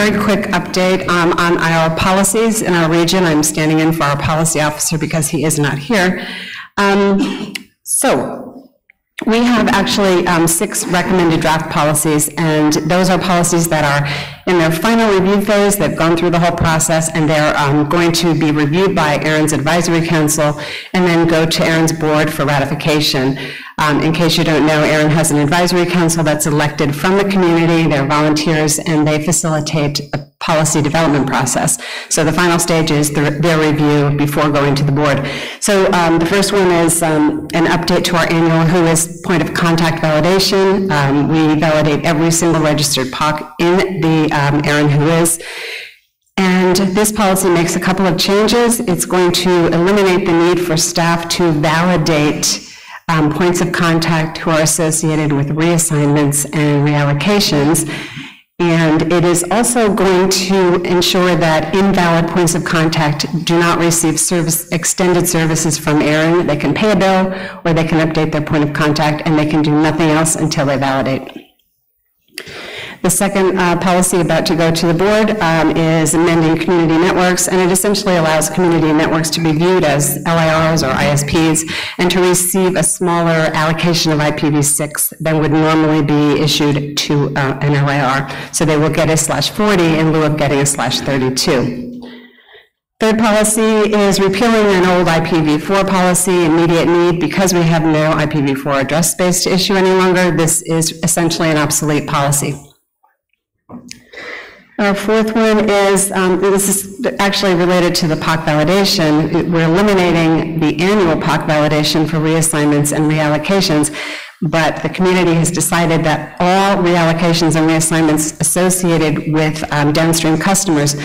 very quick update on our policies in our region. I'm standing in for our policy officer because he is not here. So we have actually 6 recommended draft policies, and those are policies that are in their final review phase. They've gone through the whole process, and they're going to be reviewed by Aaron's Advisory Council and then go to Aaron's board for ratification. In case you don't know, Aaron has an advisory council that's elected from the community. They're volunteers, and they facilitate a policy development process. So the final stage is their review before going to the board. So the first one is an update to our annual WHOIS point of contact validation. We validate every single registered POC in the Aaron WHOIS. And this policy makes a couple of changes. It's going to eliminate the need for staff to validate points of contact who are associated with reassignments and reallocations. And it is also going to ensure that invalid points of contact do not receive extended services from Aaron. They can pay a bill, or they can update their point of contact, and they can do nothing else until they validate. The second policy about to go to the board is amending community networks, and it essentially allows community networks to be viewed as LIRs or ISPs and to receive a smaller allocation of IPv6 than would normally be issued to an LIR. So they will get a /40 in lieu of getting a /32. Third policy is repealing an old IPv4 policy, immediate need. Because we have no IPv4 address space to issue any longer, this is essentially an obsolete policy. Our fourth one is, this is actually related to the POC validation. We're eliminating the annual POC validation for reassignments and reallocations, but the community has decided that all reallocations and reassignments associated with downstream customers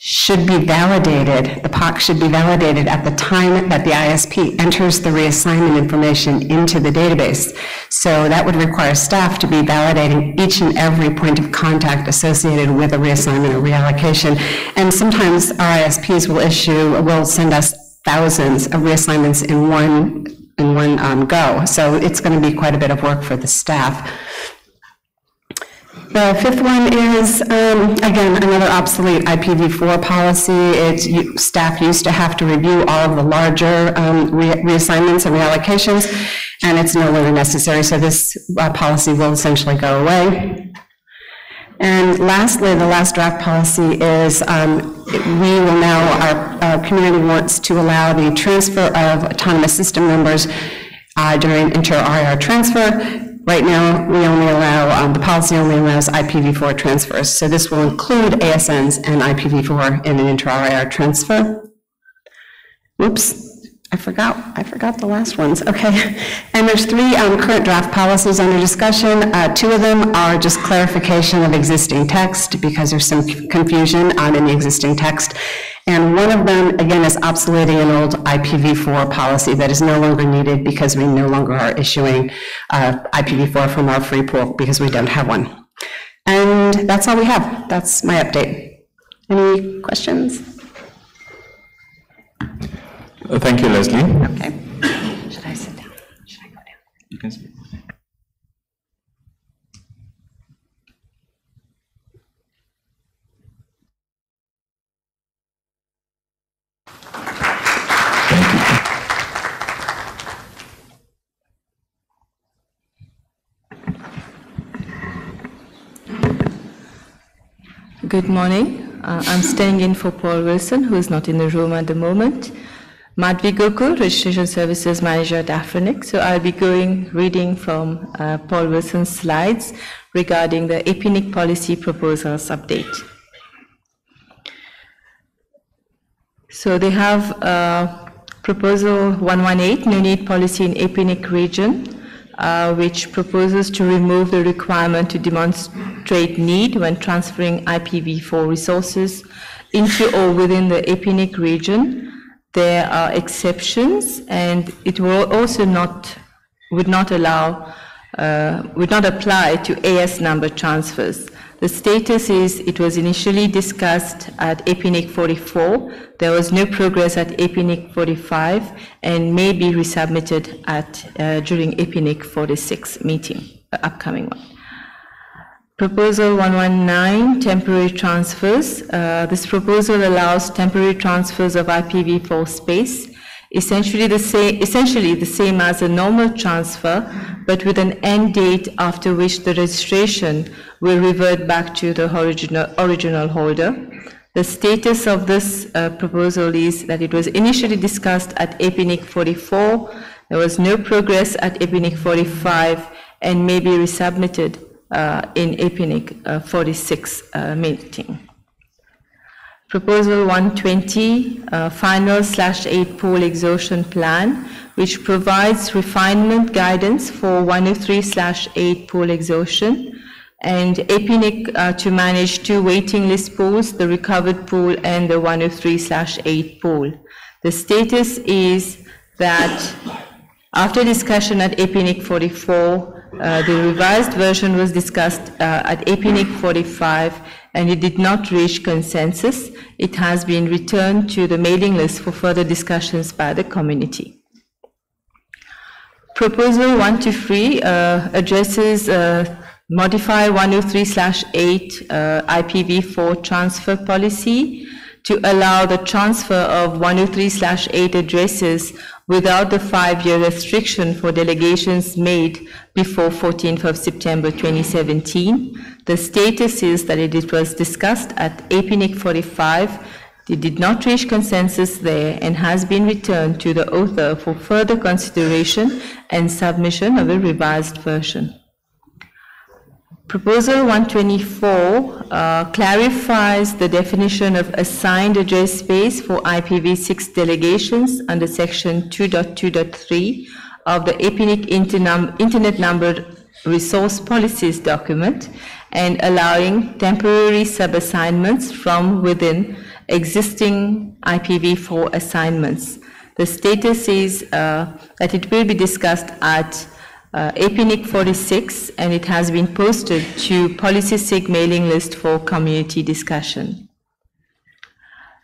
should be validated. The POC should be validated at the time that the ISP enters the reassignment information into the database. So that would require staff to be validating each and every point of contact associated with a reassignment or reallocation. And sometimes our ISPs will send us thousands of reassignments in one go. So it's going to be quite a bit of work for the staff. The fifth one is, again, another obsolete IPv4 policy. Staff used to have to review all of the larger reassignments and reallocations, and it's no longer necessary, so this policy will essentially go away. And lastly, the last draft policy is we will now, our community wants to allow the transfer of autonomous system numbers during inter-RIR transfer. Right now, we only allow, the policy only allows IPv4 transfers. So this will include ASNs and IPv4 in an inter-RIR transfer. Oops, I forgot the last ones. Okay, and there's 3 current draft policies under discussion. 2 of them are just clarification of existing text because there's some confusion in the existing text. And one of them, again, is obsoleting an old IPv4 policy that is no longer needed because we no longer are issuing IPv4 from our free pool because we don't have one. And that's all we have. That's my update. Any questions? Thank you, Leslie. Okay. Should I sit down? Should I go down? You can sit. Good morning. I'm staying in for Paul Wilson, who is not in the room at the moment. Madhvi Gokul, Registration Services Manager at Afrinic. So I'll be reading from Paul Wilson's slides regarding the APNIC policy proposals update. So they have Proposal 118, No Need Policy in APNIC region, which proposes to remove the requirement to demonstrate need when transferring IPv4 resources into or within the APNIC region. There are exceptions, and it will also would not apply to AS number transfers. The status is it was initially discussed at APNIC 44. There was no progress at APNIC 45 and may be resubmitted during APNIC 46 meeting, the upcoming one. Proposal 119, temporary transfers. This proposal allows temporary transfers of IPv4 space, essentially the same as a normal transfer, but with an end date after which the registration will revert back to the original holder. The status of this proposal is that it was initially discussed at APNIC 44. There was no progress at APNIC 45 and may be resubmitted in APNIC 46 meeting. Proposal 120, final/8 pool exhaustion plan, which provides refinement guidance for 103/8 pool exhaustion, and APNIC to manage 2 waiting list pools, the recovered pool and the 103/8 pool. The status is that after discussion at APNIC 44, the revised version was discussed at APNIC 45 and it did not reach consensus. It has been returned to the mailing list for further discussions by the community. Proposal 123 addresses modify 103/8 IPv4 transfer policy to allow the transfer of 103/8 addresses without the 5-year restriction for delegations made before 14th of September 2017. The status is that it was discussed at APNIC 45. It did not reach consensus there and has been returned to the author for further consideration and submission of a revised version. Proposal 124 clarifies the definition of assigned address space for IPv6 delegations under section 2.2.3 of the APNIC Internet Number Resource Policies document and allowing temporary sub-assignments from within existing IPv4 assignments. The status is that it will be discussed at APNIC 46 and it has been posted to Policy SIG mailing list for community discussion.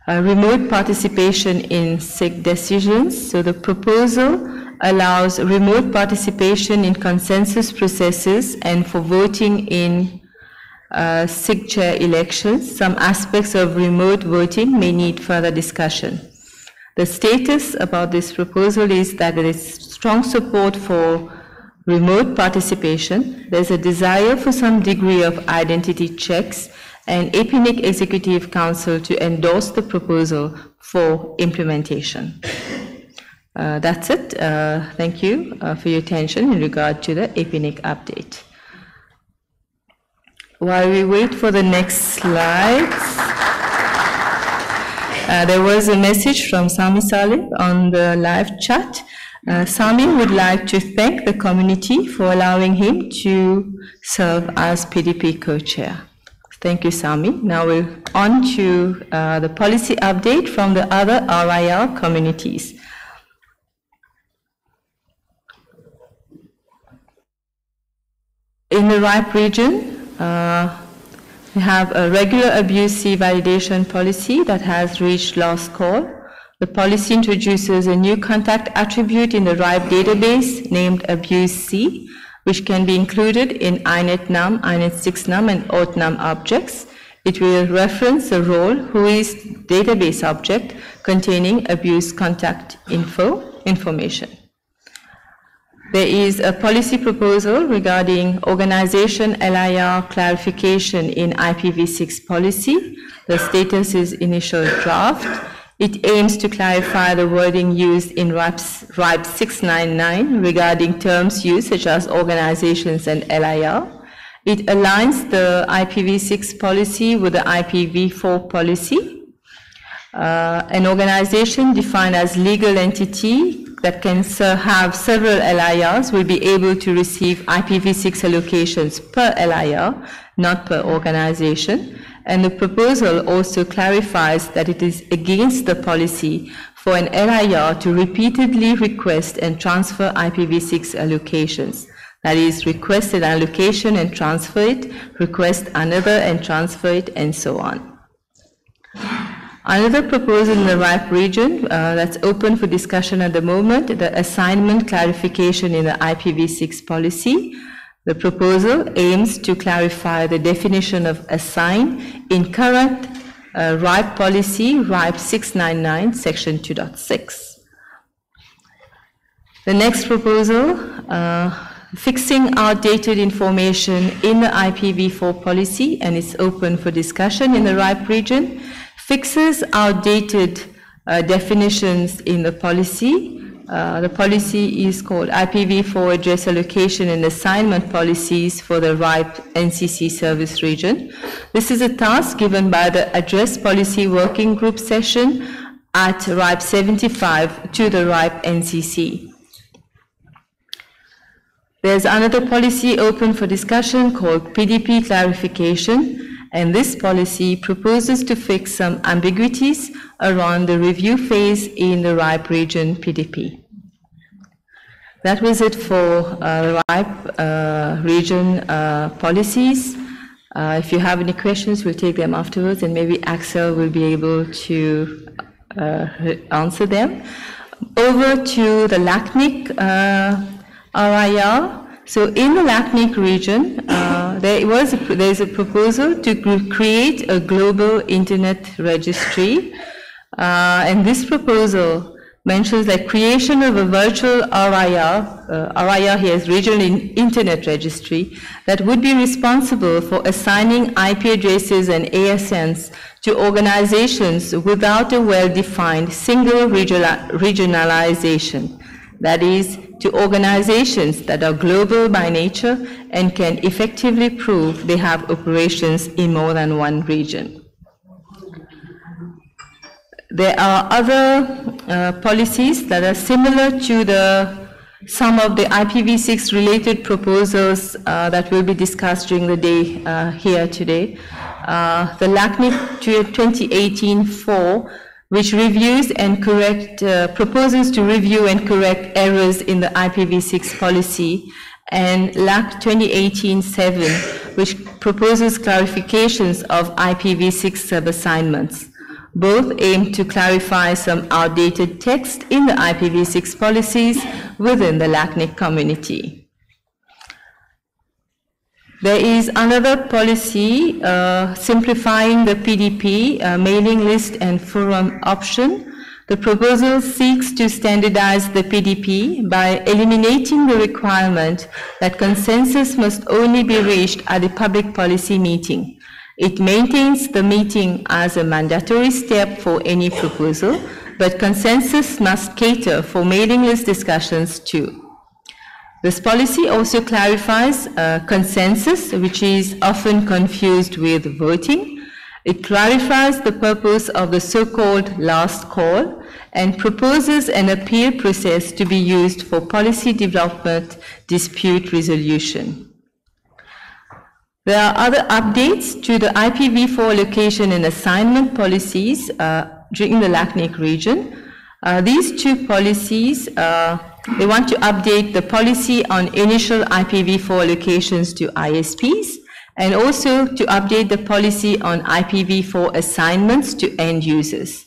Remote participation in SIG decisions. So the proposal allows remote participation in consensus processes and for voting in SIG chair elections. Some aspects of remote voting may need further discussion. The status about this proposal is that there is strong support for remote participation. There's a desire for some degree of identity checks and APNIC Executive Council to endorse the proposal for implementation. That's it. Thank you for your attention in regard to the APNIC update. While we wait for the next slides, there was a message from Sami Saleh on the live chat. Sami would like to thank the community for allowing him to serve as PDP co-chair. Thank you, Sami. Now we're on to the policy update from the other RIR communities. In the RIPE region, we have a regular abuse C validation policy that has reached last call. The policy introduces a new contact attribute in the RIPE database named abuse C, which can be included in INET-num, INET6num, and OUT-num objects. It will reference the role whois database object containing abuse contact information. There is a policy proposal regarding organization LIR clarification in IPv6 policy. The status is initial draft. It aims to clarify the wording used in RIPE 699 regarding terms used such as organizations and LIR. It aligns the IPv6 policy with the IPv4 policy. An organization defined as legal entity that can have several LIRs will be able to receive IPv6 allocations per LIR, not per organization. And the proposal also clarifies that it is against the policy for an LIR to repeatedly request and transfer IPv6 allocations. That is, request an allocation and transfer it, request another and transfer it, and so on. Another proposal in the RIPE region that's open for discussion at the moment, the assignment clarification in the IPv6 policy. The proposal aims to clarify the definition of assign in current RIP policy, RIP 699, section 2.6. The next proposal, fixing outdated information in the IPv4 policy, and it's open for discussion in the RIP region, fixes outdated definitions in the policy. The policy is called IPv4 Address Allocation and Assignment Policies for the RIP NCC Service Region. This is a task given by the Address Policy Working Group session at RIP 75 to the RIP NCC. There's another policy open for discussion called PDP Clarification, and this policy proposes to fix some ambiguities around the review phase in the RIP region PDP. That was it for RIP region policies. If you have any questions, we'll take them afterwards, and maybe Axel will be able to answer them. Over to the LACNIC RIR. So in the LACNIC region, there's a proposal to create a global internet registry, and this proposal mentions that creation of a virtual RIR here is Regional Internet Registry, that would be responsible for assigning IP addresses and ASNs to organizations without a well-defined single regionalization. That is, to organizations that are global by nature and can effectively prove they have operations in more than one region. There are other policies that are similar to some of the IPv6 related proposals that will be discussed during the day here today. The LACNIC 2018-4, which reviews and proposes to review and correct errors in the IPv6 policy, and LAC 2018-7, which proposes clarifications of IPv6 subassignments. Both aim to clarify some outdated text in the IPv6 policies within the LACNIC community. There is another policy simplifying the PDP mailing list and forum option. The proposal seeks to standardize the PDP by eliminating the requirement that consensus must only be reached at a public policy meeting. It maintains the meeting as a mandatory step for any proposal, but consensus must cater for mailing list discussions too. This policy also clarifies consensus, which is often confused with voting. It clarifies the purpose of the so-called last call and proposes an appeal process to be used for policy development dispute resolution. There are other updates to the IPv4 location and assignment policies during the LACNIC region. These two policies, they want to update the policy on initial IPv4 locations to ISPs, and also to update the policy on IPv4 assignments to end users.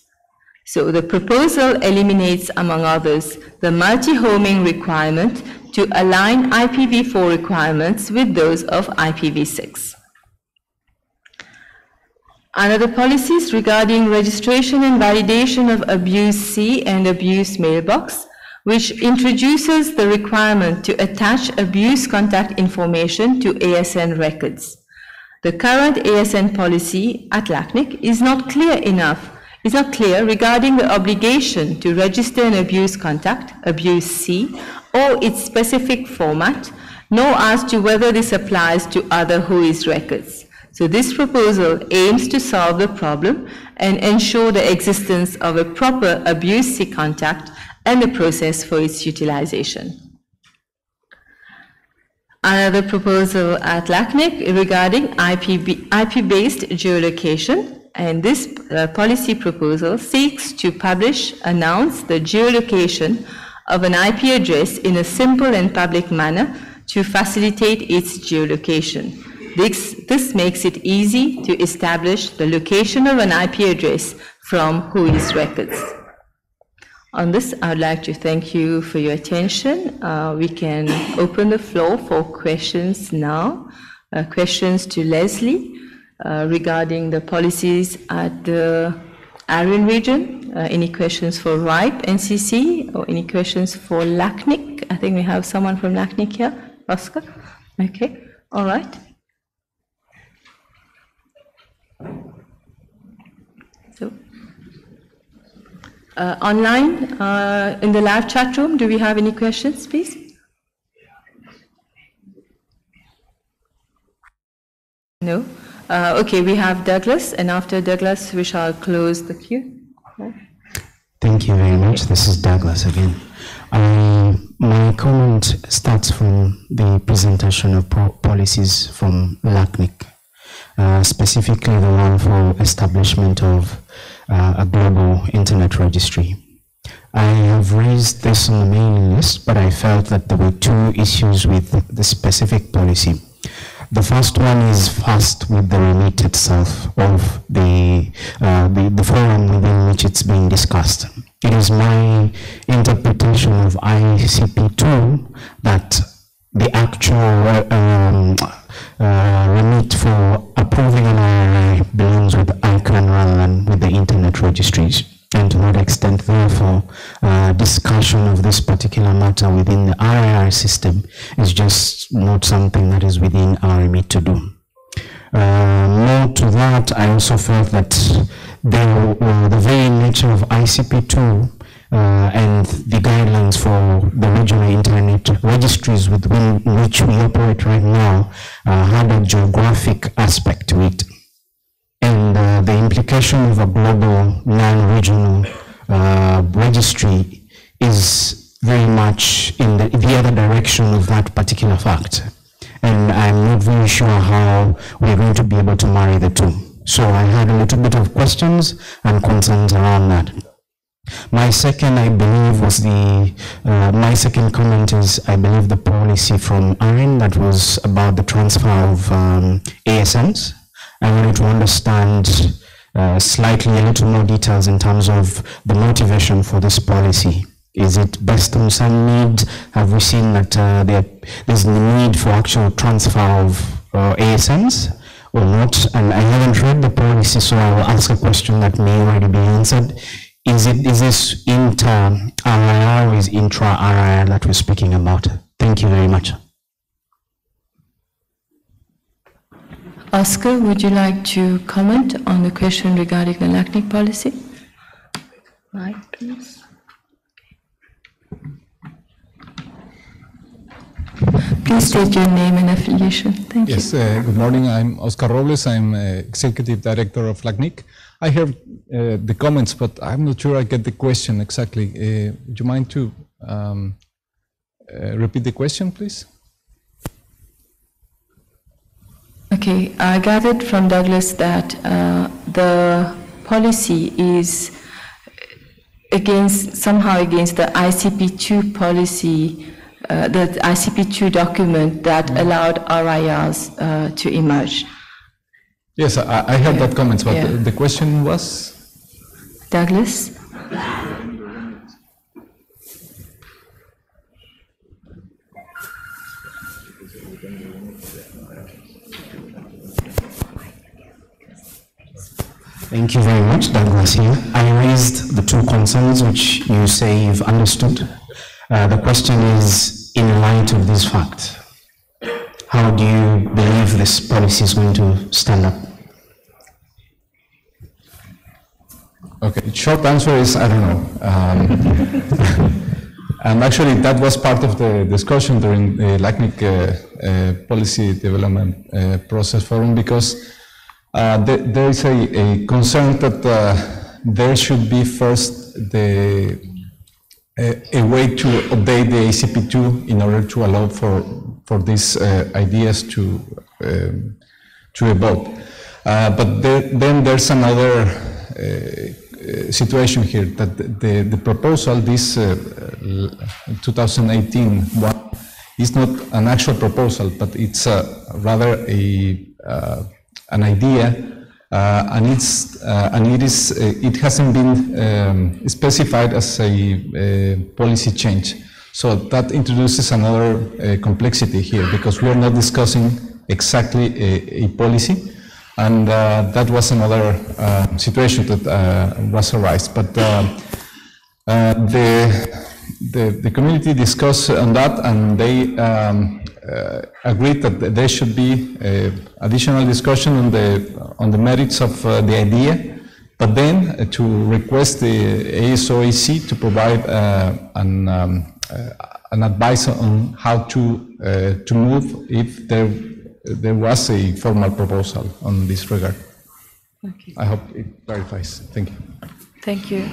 So the proposal eliminates, among others, the multi-homing requirement to align IPv4 requirements with those of IPv6. Another policies regarding registration and validation of abuse C and abuse mailbox, which introduces the requirement to attach abuse contact information to ASN records. The current ASN policy at LACNIC is not clear regarding the obligation to register an abuse contact, abuse C, or its specific format, nor as to whether this applies to other WHOIS records. So this proposal aims to solve the problem and ensure the existence of a proper abuse C contact and the process for its utilization. Another proposal at LACNIC regarding IP-based geolocation, and this policy proposal seeks to announce the geolocation of an IP address in a simple and public manner to facilitate its geolocation. This makes it easy to establish the location of an IP address from WHOIS records. On this, I would like to thank you for your attention. We can open the floor for questions now. Questions to Leslie regarding the policies at the Aryan region. Any questions for RIPE, NCC, or any questions for LACNIC? I think we have someone from LACNIC here. Oscar? Okay, all right. So, online, in the live chat room, do we have any questions, please? No? Okay, we have Douglas, and after Douglas, we shall close the queue. Thank you very much. This is Douglas again. My comment starts from the presentation of policies from LACNIC, specifically the one for establishment of a global internet registry. I have raised this on the mailing list, but I felt that there were two issues with the specific policy. The first one is first with the remit itself of the forum within which it's being discussed. It is my interpretation of ICP2 that the actual remit for approving an RIR belongs with ICANN rather than with the internet registries. And to that extent, therefore, discussion of this particular matter within the RIR system is just not something that is within our remit to do. More to that, I also felt that the very nature of ICP2 and the guidelines for the regional internet registries within which we operate right now had a geographic aspect to it. And the implication of a global non-regional registry is very much in the other direction of that particular fact. And I'm not very sure how we're going to be able to marry the two. So I had a little bit of questions and concerns around that. My second, I believe, was my second comment is, I believe, the policy from ARIN that was about the transfer of ASNs. I wanted to understand slightly a little more details in terms of the motivation for this policy. Is it based on some need? Have we seen that there's the need for actual transfer of ASNs or not? And I haven't read the policy, so I will ask a question that may already be answered. Is this inter-RIR or is intra-RIR that we're speaking about? Thank you very much. Oscar, would you like to comment on the question regarding the LACNIC policy? Right, please. Please state your name and affiliation. Thank you. Yes, good morning. I'm Oscar Robles. I'm Executive Director of LACNIC. I heard the comments, but I'm not sure I get the question exactly. Would you mind to repeat the question, please? Okay, I gathered from Douglas that the policy is somehow against the ICP2 policy, the ICP2 document that allowed RIRs to emerge. Yes, I heard that comment, but the question was? Douglas? Thank you very much, Douglas here. I raised the two concerns which you say you've understood. The question is, in light of this fact, how do you believe this policy is going to stand up? Okay, short answer is, I don't know. And actually, that was part of the discussion during the LACNIC policy development process forum, because there is a concern that there should be first a way to update the ACP2 in order to allow for these ideas to evolve. But then there's another situation here, that the proposal, this 2018 one, is not an actual proposal, but it's rather an idea and it hasn't been specified as a policy change. So that introduces another complexity here, because we are not discussing exactly a policy, and that was another situation that was arised. But the community discussed on that, and they agreed that there should be additional discussion on the merits of the idea, but then to request the AIS18 to provide an advice on how to move if there was a formal proposal on this regard. Okay. I hope it clarifies. Thank you. Thank you.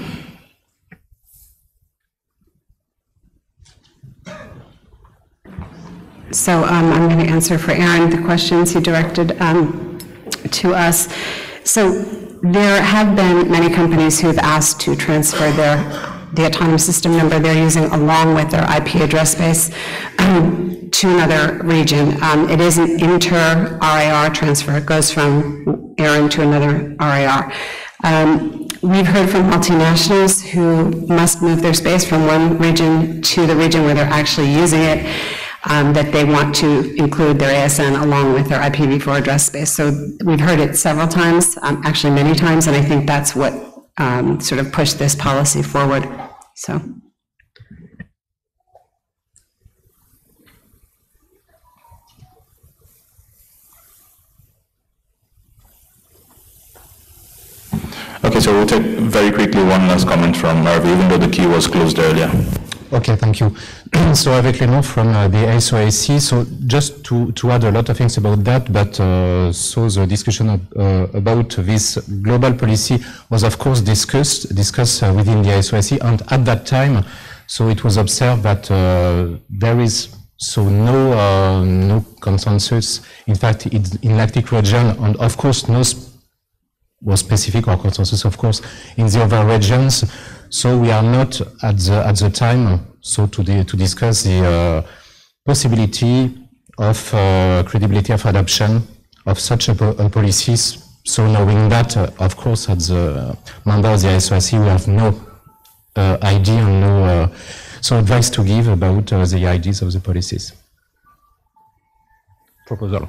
So I'm going to answer for Aaron the questions he directed to us. So there have been many companies who have asked to transfer the autonomous system number they're using along with their IP address space to another region. It is an inter-RIR transfer. It goes from Aaron to another RIR. We've heard from multinationals who must move their space from one region to the region where they're actually using it, that they want to include their ASN along with their IPv4 address space. So we've heard it several times, actually many times, and I think that's what sort of pushed this policy forward. So. Okay, so we'll take very quickly one last comment from Harvey, even though the queue was closed earlier. Okay, thank you. So Hervé Clément from the AIS18. So just to add a lot of things about that, but so the discussion about this global policy was of course discussed within the AIS18, and at that time, so it was observed that there is no consensus. In fact, in Lactic region, and of course no was specific or consensus, of course, in the other regions. So we are not at the time so to discuss the possibility of credibility of adoption of such a policies. So knowing that, of course, as the member of the AIS18, we have no idea and no advice to give about the ideas of the policies. Proposal.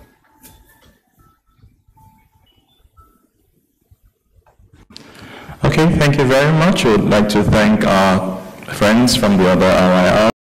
Okay, thank you very much. I would like to thank our friends from the other RIR